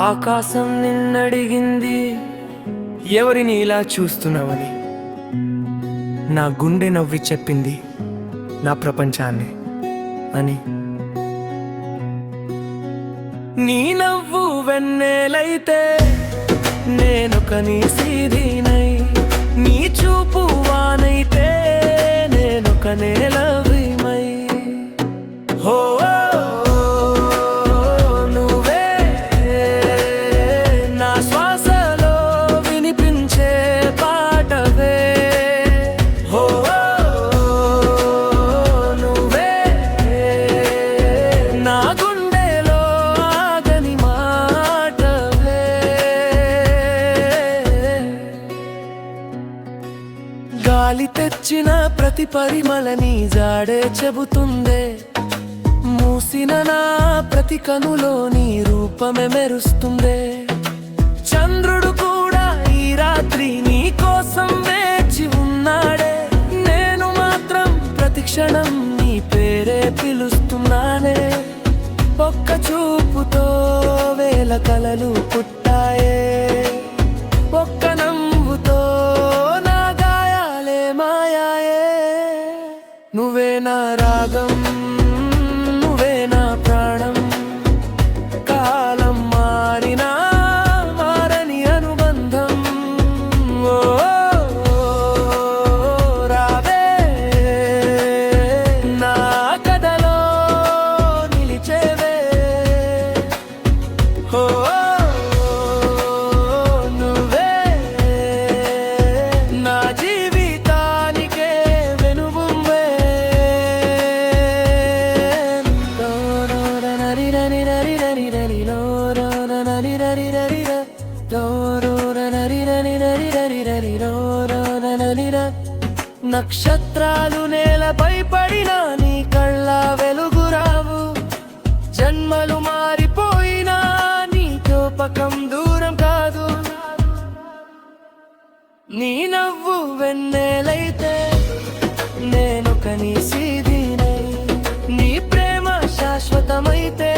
ఆకాశం నిన్నడిగింది ఎవరిని ఇలా చూస్తున్నావని. నా గుండె నవ్వి చెప్పింది నా ప్రపంచాన్ని అని. నీ నవ్వు వెన్నెలైతే నేనొక నీ సీదీనై, నీ చూపు వానైతే నేనొక నేలవిమై. హో నువ్వే నా శ్వాసలో వినిపించే పాటవే. హో నువ్వే నా గుండెలో ఆగని మాటవే. గాలి తెచ్చిన ప్రతి పరిమళని జాడే చెబుతుందే, మూసిన నా ప్రతి కనులో నీ రూపమే మెరుస్తుందే. చంద్రుడు కూడా ఈ రాత్రి నీ కోసం వేచి ఉన్నాడే, నేను మాత్రం ప్రతి క్షణం నీ పేరే పిలుస్తున్నానే. ఒక్క చూపుతో వేల కలలు పుట్టాయే, ఒక్క నవ్వుతో నా గాయాలే మాయాయే. నువ్వే నా రాగం, నువ్వే నా ప్రాణం, కాలం మారినా మారని అనుబంధం. ఓ రావే నా కథలో నిలిచేవే. ఓ నువ్వే నా జీవితానికే వెనుబొమ్మే. నక్షత్రాలు నేలపై పడినా నీ కళ్ళ వెలుగురావు, జన్మలు మారిపోయినా నీ జ్ఞాపకం దూరం కాదు. నీ నవ్వు వెన్నెలైతే నేనొక నీ సీదీనై, నీ ప్రేమ శాశ్వతమైతే